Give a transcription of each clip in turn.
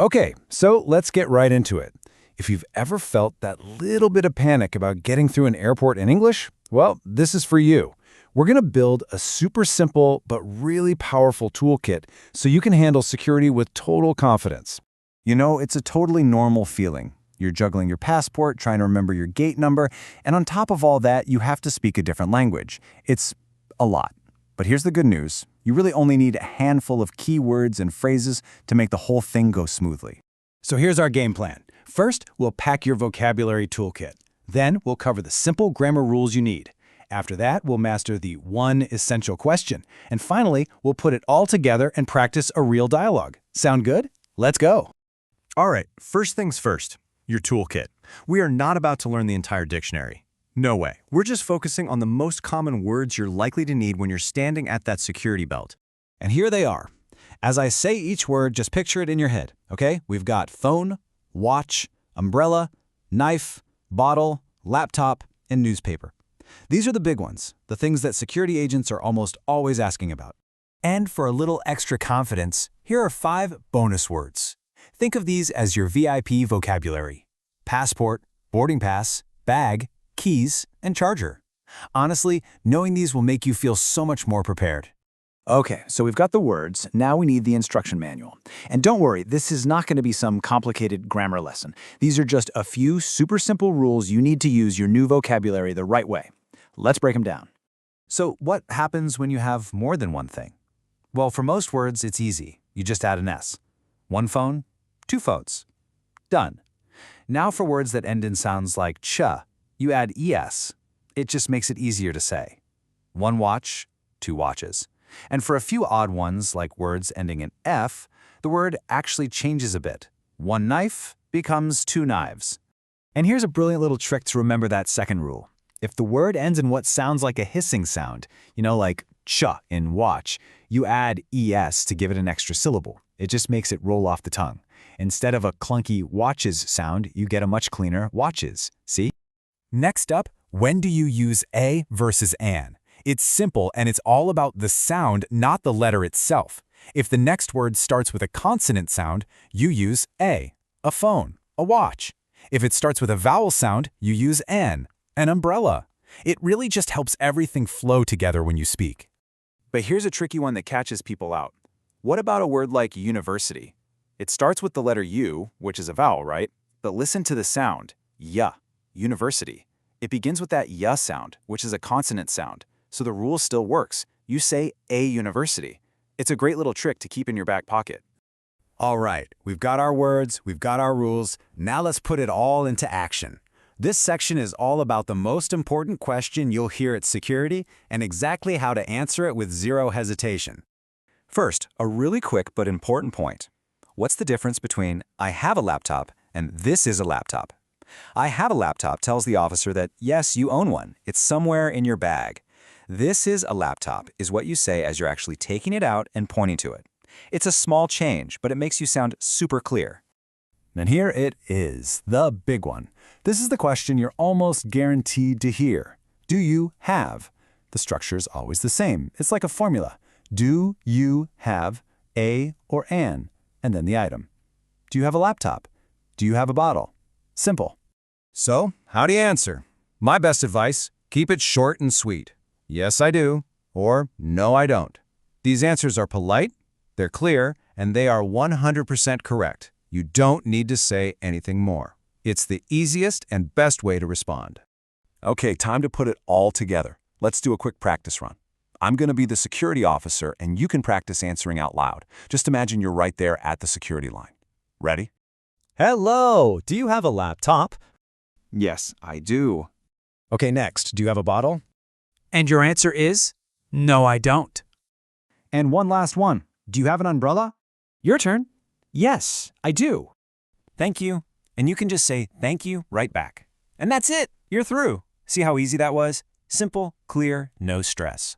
Okay, so let's get right into it. If you've ever felt that little bit of panic about getting through an airport in English, well, this is for you. We're going to build a super simple but really powerful toolkit so you can handle security with total confidence. You know, it's a totally normal feeling. You're juggling your passport, trying to remember your gate number, and on top of all that, you have to speak a different language. It's a lot. But here's the good news. You really only need a handful of key words and phrases to make the whole thing go smoothly. So here's our game plan. First, we'll pack your vocabulary toolkit. Then, we'll cover the simple grammar rules you need. After that, we'll master the one essential question. And finally, we'll put it all together and practice a real dialogue. Sound good? Let's go. All right, first things first, your toolkit. We are not about to learn the entire dictionary. No way. We're just focusing on the most common words you're likely to need when you're standing at that security belt. And here they are. As I say each word, just picture it in your head, okay? We've got phone, watch, umbrella, knife, bottle, laptop, and newspaper. These are the big ones, the things that security agents are almost always asking about. And for a little extra confidence, here are 5 bonus words. Think of these as your VIP vocabulary: passport, boarding pass, bag, keys, and charger. Honestly, knowing these will make you feel so much more prepared. Okay, so we've got the words. Now we need the instruction manual. And don't worry, this is not going to be some complicated grammar lesson. These are just a few super simple rules you need to use your new vocabulary the right way. Let's break them down. So what happens when you have more than one thing? Well, for most words, it's easy. You just add an S. One phone, 2 phones. Done. Now for words that end in sounds like ch, you add es. It just makes it easier to say. 1 watch, 2 watches. And for a few odd ones, like words ending in f, the word actually changes a bit. 1 knife becomes 2 knives. And here's a brilliant little trick to remember that second rule. If the word ends in what sounds like a hissing sound, like ch in watch, you add es to give it an extra syllable. It just makes it roll off the tongue. Instead of a clunky watches sound, you get a much cleaner watches. See? Next up, when do you use a versus an? It's simple, and it's all about the sound, not the letter itself. If the next word starts with a consonant sound, you use a phone, a watch. If it starts with a vowel sound, you use an umbrella. It really just helps everything flow together when you speak. But here's a tricky one that catches people out. What about a word like university? It starts with the letter U, which is a vowel, right? But listen to the sound, ya, university. It begins with that ya sound, which is a consonant sound. So the rule still works. You say a university. It's a great little trick to keep in your back pocket. All right, we've got our words, we've got our rules. Now let's put it all into action. This section is all about the most important question you'll hear at security and exactly how to answer it with zero hesitation. First, a really quick but important point. What's the difference between I have a laptop and this is a laptop? I have a laptop tells the officer that, yes, you own one. It's somewhere in your bag. This is a laptop is what you say as you're actually taking it out and pointing to it. It's a small change, but it makes you sound super clear. And here it is, the big one. This is the question you're almost guaranteed to hear. Do you have? The structure is always the same. It's like a formula. Do you have a or an? And then the item. Do you have a laptop? Do you have a bottle? Simple. So, how do you answer? My best advice, keep it short and sweet. Yes, I do, or no, I don't. These answers are polite, they're clear, and they are 100% correct. You don't need to say anything more. It's the easiest and best way to respond. Okay, time to put it all together. Let's do a quick practice run. I'm going to be the security officer, and you can practice answering out loud. Just imagine you're right there at the security line. Ready? Hello, do you have a laptop? Yes, I do. Okay, next, do you have a bottle? And your answer is, no, I don't. And one last one. Do you have an umbrella? Your turn. Yes, I do. Thank you. And you can just say thank you right back. And that's it. You're through. See how easy that was? Simple, clear, no stress.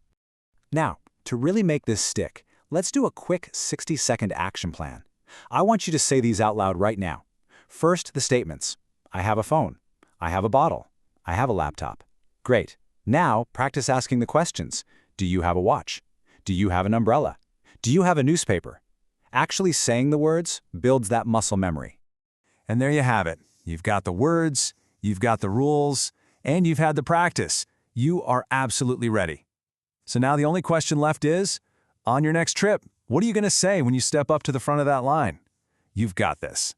Now, to really make this stick, let's do a quick 60-second action plan. I want you to say these out loud right now. First, the statements. I have a phone. I have a bottle. I have a laptop. Great. Now, practice asking the questions. Do you have a watch? Do you have an umbrella? Do you have a newspaper? Actually saying the words builds that muscle memory. And there you have it. You've got the words, you've got the rules, and you've had the practice. You are absolutely ready. So now the only question left is, on your next trip, what are you going to say when you step up to the front of that line? You've got this.